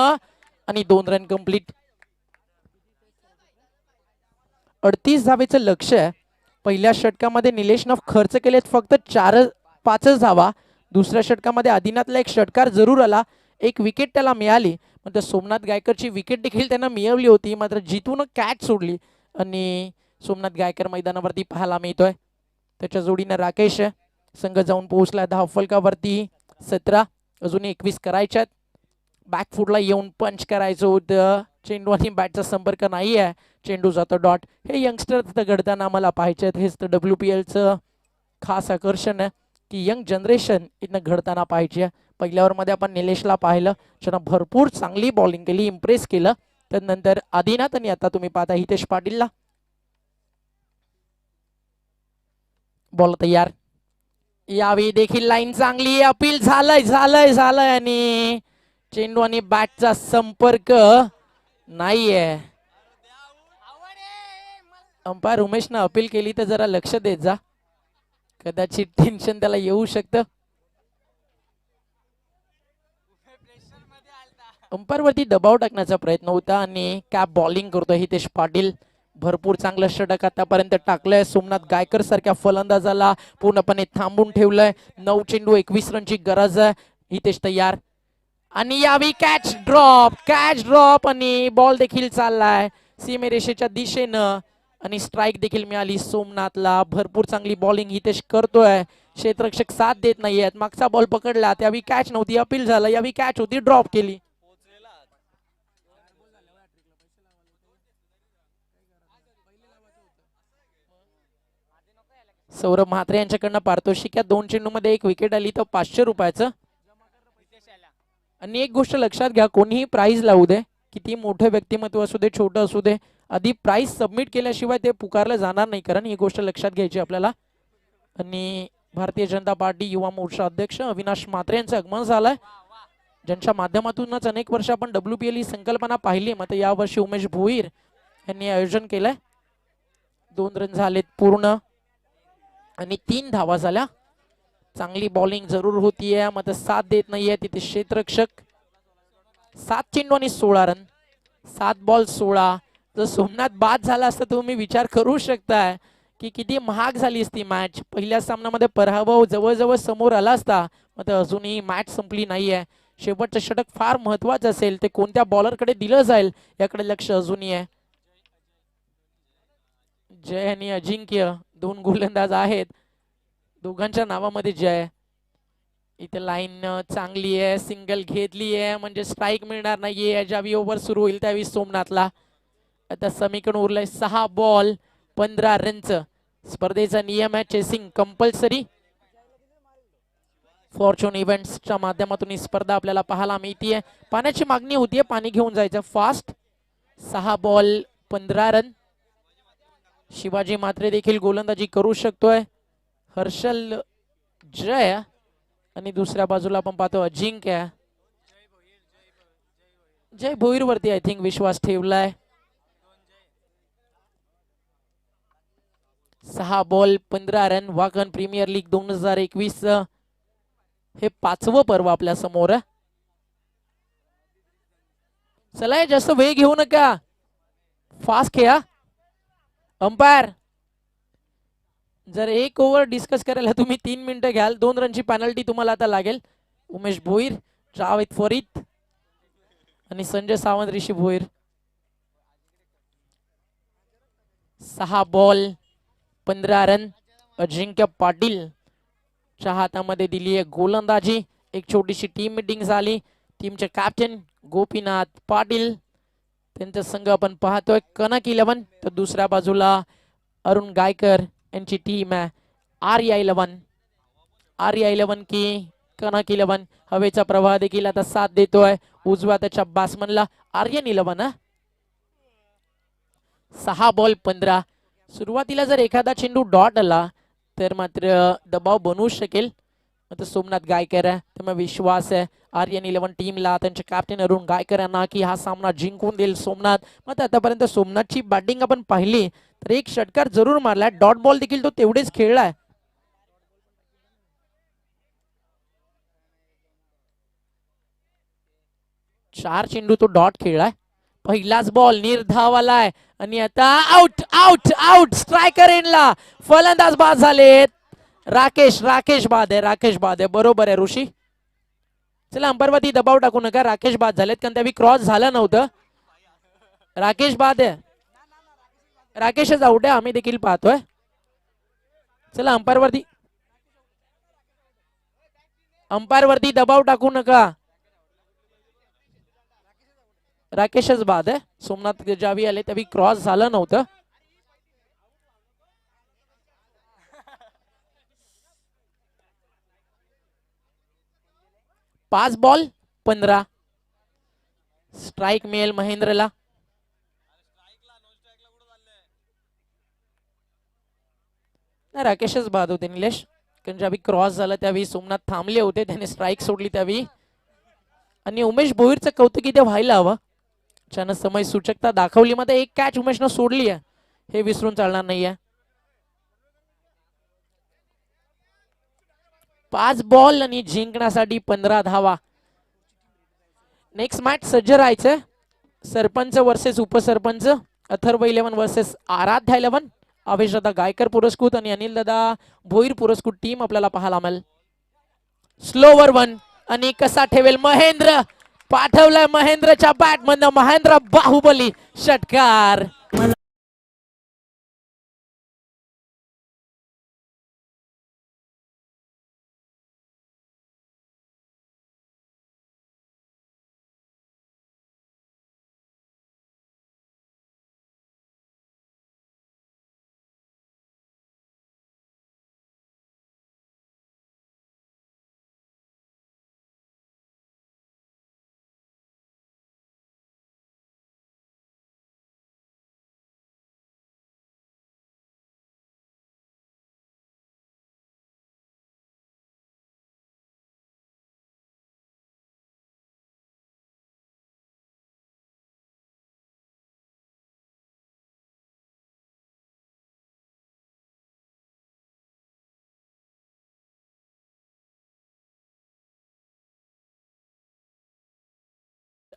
आणि 2 रन कंप्लीट. 38 धावेचं लक्ष आहे. पहिल्या षटकामध्ये निलेशनं खर्च केलेत फक्त 4-5 धावा. दुसऱ्या षटकामध्ये आदिनाथला एक षटकार जरूर आला. एक विकेट त्याला मिळाली. मात्र सोमनाथ गायकरची विकेट देखील त्यांना मिळवली होती. मात्र जिथून कॅच सोडली आणि सोमनाथ गायकर मैदानावरती पाहायला मिळतोय. त्याच्या जोडीने राकेश संघ जाऊन पोहोचला धावफलकावरती. 17 अजून 21 करायच्यात. बॅकफुटला येऊन पंच करायचं होतं. चेंडू आणि बॅटचा संपर्क नाही आहे. चेंडू जातो डॉट. हे यंगस्टर घडताना आम्हाला पाहायचे आहेत. हेच तर WPLचं खास आकर्षण आहे की यंग जनरेशन इथनं घडताना पाहिजे. पहिल्या ओव्हरमध्ये आपण निलेशला पाहिलं, ज्यानं भरपूर चांगली बॉलिंग केली, इम्प्रेस केलं. त्यानंतर आदिनाथ आणि आता तुम्ही पाहता हितेश पाटीलला. बॉल तयार. यावेळी देखील लाईन चांगली. अपील झालंय आणि चेंडू आणि बॅटचा संपर्क नाहीये. अंपायर उमेशनं अपील केली तर जरा लक्ष देत जा. कदाचित टेन्शन त्याला येऊ शकतं. अंपायर वरती दबाव टाकण्याचा प्रयत्न होता आणि कॅप बॉलिंग करतोय हितेश पाटील. भरपूर चांगलं षटक आतापर्यंत टाकलंय. सोमनाथ गायकर सारख्या फलंदाजाला पूर्णपणे थांबून ठेवलंय. 9 चेंडू 21 रनची गरज आहे. हितेश तयार आणि यावेळी कॅच ड्रॉप आणि बॉल देखील चाललाय सीमेरेषेच्या दिशेनं आणि स्ट्राईक देखील मिळाली सोमनाथला. भरपूर चांगली बॉलिंग हितेश करतोय. क्षेत्ररक्षक साथ देत नाहीयेत. मागचा बॉल पकडला, त्यावेळी कॅच नव्हती, अपील झालं. यावेळी कॅच होती, ड्रॉप केली. सौरभ म्हात्रे यांच्याकडनं पारितोषिक. 2 चेंडूमध्ये 1 विकेट आली तर 500 रुपयाचं. आणि एक गोष्ट लक्षात घ्या, कोणीही प्राइज लावू दे, किती मोठं व्यक्तिमत्व असू दे, छोटं असू दे, आधी प्राइस सबमिट केल्याशिवाय ते पुकारलं जाणार नाही. कारण ही गोष्ट लक्षात घ्यायची आपल्याला. आणि भारतीय जनता पार्टी युवा मोर्चा अध्यक्ष अविनाश म्हात्रे यांचं आगमन झालंय, ज्यांच्या माध्यमातूनच अनेक वर्ष आपण WPL ही संकल्पना पाहिली. मात्र यावर्षी उमेश भोईर यांनी आयोजन केलंय. 2 रन झालेत पूर्ण आणि 3 धावा झाल्या. चांगली बॉलिंग जरूर होतीये, मात्र साथ देत नाहीये तिथे क्षेत्ररक्षक. 7 चेंडू आणि 16 रन. 7 बॉल 16. जर सोमनाथ बाद झाला असता तुम्ही विचार करू शकताय की किती महाग झाली असती मॅच. पहिल्या सामन्यामध्ये पराभव जवळजवळ समोर आला असता. मात्र अजूनही मॅच संपली नाहीये. शेवटचं षटक फार महत्वाचं असेल. ते कोणत्या बॉलरकडे दिलं जाईल याकडे लक्ष अजूनही आहे. जय आणि अजिंक्य 2 गोलंदाज आहेत. दोघांच्या नावामध्ये जय. इथे लाईन चांगली आहे. सिंगल घेतली आहे म्हणजे स्ट्राईक मिळणार नाहीये. ज्यावेळी ओव्हर सुरू होईल त्यावेळी सोमनाथला. आता समीकरण उरलंय 6 बॉल 15 रनचं. स्पर्धेचा नियम आहे चेसिंग कंपल्सरी. फॉर्च्यून इव्हेंट्सच्या माध्यमातून ही स्पर्धा आपल्याला पाहायला मिळतीये. पाण्याची मागणी होतीये, पाणी घेऊन जायचं fast. 6 ball 15 run. Shivaji Mhatre देखील गोलंदाजी करू शकतोय. हर्षल जय आणि दुसऱ्या बाजूला आपण पाहतो अजिंक्य. जय भोईर वरती आय थिंक विश्वास ठेवलाय. 6 ball 15 run. Wakan premier league 2021 हे 5वं पर्व आपल्या समोर. चला हे जास्त वेळ घेऊ नका, फास्ट खेळा. अंपायर जर एक ओव्हर डिस्कस करायला तुम्ही 3 मिनिटं घ्याल, 2 रनची पेनल्टी तुम्हाला आता लागेल. उमेश भोईर, जावेद फरीद आणि संजय सावंत, ऋषी भोईर. 6 ball 15 run. अजिंक्य पाटील च्या हातामध्ये दिली आहे गोलंदाजी. एक छोटीशी टीम मीटिंग झाली. टीमचे कॅप्टन गोपीनाथ पाटील त्यांचा संघ आपण पाहतोय कनक 11. तर दुसऱ्या बाजूला अरुण गायकर यांची टीम आहे आर्या 11. आर्या 11 की कनक 11. हवेचा प्रवाह देखील आता साथ देतोय उजव्या त्याच्या बॅट्समनला. आर्यन 11. 6 बॉल 15. सुरुवातीला जर एखादा चेंडू डॉट आला तर मात्र दबाव बनवू शकेल. आता सोमनाथ गायकर आहे, त्यामुळे विश्वास आहे आर्यन 11 टीमला, त्यांचे कॅप्टन अरुण गायकर यांना की हा सामना जिंकून देईल सोमनाथ. मग आतापर्यंत सोमनाथची बॅटिंग आपण पाहिली तर एक षटकार जरूर मारलाय, डॉट बॉल देखील तो तेवढेच खेळलाय. चार चेंडू तो डॉट खेळलाय. पहिलाच बॉल निर्धावालाय आणि आता आउट आउट आउट. स्ट्रायकर एंडला फलंदाज बाद झालेत. राकेश बाद आहे. बरोबर आहे ऋषी. चला अंपायरवरती दबाव टाकू नका, राकेश बाद झालेत कारण त्यावेळी क्रॉस झालं नव्हतं. राकेश बाद आहे, राकेशच आउट आहे, आम्ही देखील पाहतोय. चला अंपायरवरती दबाव टाकू नका, राकेशच बाद आहे. सोमनाथ ज्यावेळी आले त्यावेळी क्रॉस झालं नव्हतं. पाच बॉल 15. स्ट्राइक मिळेल महेंद्रला. राकेशच बाद होते निलेश, कारण ज्यावेळी क्रॉस झाला त्यावेळी सोमनाथ थांबले होते, त्याने स्ट्राइक सोडली त्यावेळी. आणि उमेश भोईरचं कौतुक इथे व्हायला हवं, त्यानं समय सूचकता दाखवली. मध्ये एक कॅच उमेशनं सोडली आहे, हे विसरून चालणार नाहीये. 5 बॉल आणि जिंकण्यासाठी 15 धावा. नेक्स्ट मॅच सज्ज राहायचं. सरपंच वर्सेस उपसरपंच, अथर्व 11 वर्सेस आराध्या 11. आवेशदादा गायकर पुरस्कृत आणि अनिल दादा भोईर पुरस्कृत टीम आपल्याला पाहायला मिळेल. स्लोवर 1 आणि कसा ठेवेल महेंद्र, पाठवलाय महेंद्रच्या बॅट मधनं, महेंद्र बाहुबली षटकार.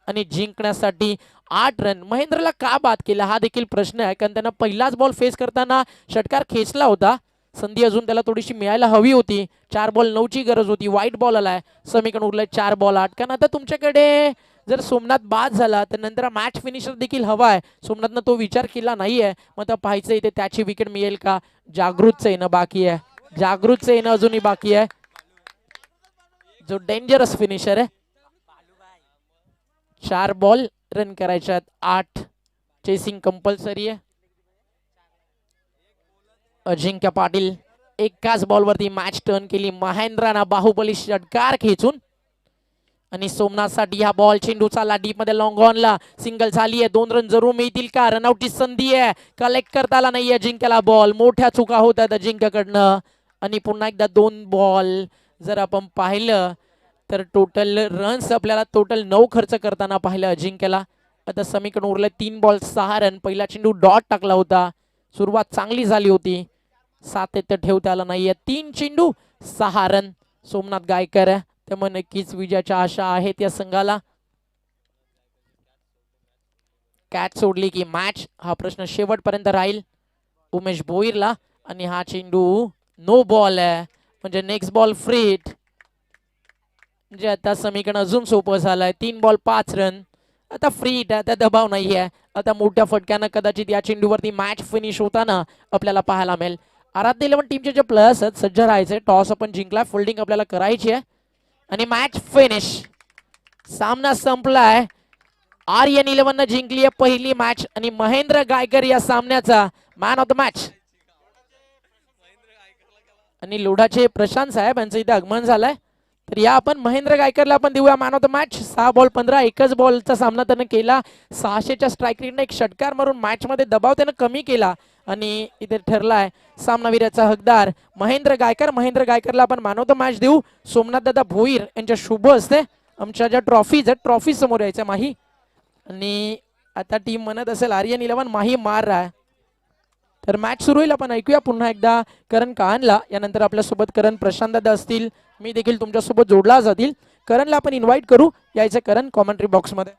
आणि जिंकण्यासाठी 8 रन. महेंद्रला का बाद केला हा देखील प्रश्न आहे, कारण त्यांना पहिलाच बॉल फेस करताना षटकार खेचला होता. संधी अजून त्याला थोडीशी मिळायला हवी होती. 4 बॉल 9ची गरज होती. वाईट बॉल आलाय, समीकरण उरलाय 4 बॉल 8. कारण आता तुमच्याकडे जर सोमनाथ बाद झाला तर नंतर मॅच फिनिशर देखील हवा आहे. सोमनाथनं तो विचार केला नाहीये. मग आता पाहायचं इथे त्याची विकेट मिळेल का. जागृतचं येणं बाकी आहे, जागृतचं येणं अजूनही बाकी आहे, जो डेंजरस फिनिशर आहे. 4 बॉल रन करायच्यात, 8 चेसिंग कंपल्सरी आहे. अजिंक्य पाटील एकाच बॉलवरती मॅच टर्न केली. महेंद्राना बाहुबली षटकार खेचून. आणि सोमनाथसाठी हा बॉल चेंडू चालला डीप मध्ये, लॉंग ऑनला सिंगल झाली आहे. 2 रन जरूर मिळतील का. रनआउटची संधी आहे, कलेक्ट करता आला नाहीये अजिंक्यला बॉल. मोठ्या चुका होत आहेत अजिंक्यकडनं. आणि पुन्हा एकदा 2 बॉल जर आपण पाहिलं तर टोटल रन्स आपल्याला टोटल 9 खर्च करताना पाहिलं अजिंक्यला. आता समीकरण उरलं 3 बॉल 6 रन. पहिला चेंडू डॉट टाकला होता, सुरुवात चांगली झाली होती, 7 तर ठेवता आला नाहीये. 3 चेंडू 6 रन. सोमनाथ गायकर त्यामुळे नक्कीच विजयाच्या आशा आहेत या संघाला. कॅच सोडली की मॅच, हा प्रश्न शेवटपर्यंत राहील उमेश भोईरला. आणि हा चेंडू नो बॉल आहे, म्हणजे नेक्स्ट बॉल फ्री हिट. म्हणजे आता समीकरण अजून सोपं झालंय. 3 बॉल 5 रन. आता फ्री हिट आहे, आता दबाव नाही आहे. आता मोठ्या फटक्यानं कदाचित या चेंडूवरती मॅच फिनिश होताना आपल्याला पाहायला मिळेल. आराध्य 11 टीमचे जे प्लेयर्स आहेत सज्ज राहायचे. टॉस आपण जिंकला, फिल्डिंग आपल्याला करायची आहे आणि मॅच फिनिश. सामना संपलाय. आर्यन 11 न जिंकली आहे पहिली मॅच आणि महेंद्र गायकर या सामन्याचा मॅन ऑफ द मॅच. आणि लोढाचे प्रशांत साहेब यांचं इथे आगमन झालंय. तर या आपण महेंद्र गायकरला आपण देऊया man of the match. 6 ball 15, एकच बॉलचा सामना त्यानं केला. 600च्या स्ट्राईक रेटने एक षटकार मारून मॅच मध्ये दबाव त्यानं कमी केला आणि इथे ठरलाय सामनावीराचा हकदार महेंद्र गायकर. महेंद्र गायकरला आपण मॅन ऑफ द मॅच देऊ. सोमनाथ दादा भोईर यांच्या शुभ हस्ते आमच्या ज्या ट्रॉफीज आहेत ट्रॉफी समोर यायच्या माही. आणि आता टीम म्हणत असेल आर्यन 11 माही मार रहा है. तर मॅच सुरू होईल. आपण ऐकूया पुन्हा एकदा करण काहनला. यानंतर आपल्यासोबत करण प्रशांत दादा असतील, मी देखील तुमच्यासोबत जोडला जातील. करणला आपण इन्व्हाइट करू, यायचं करण कॉमेंट्री बॉक्समध्ये.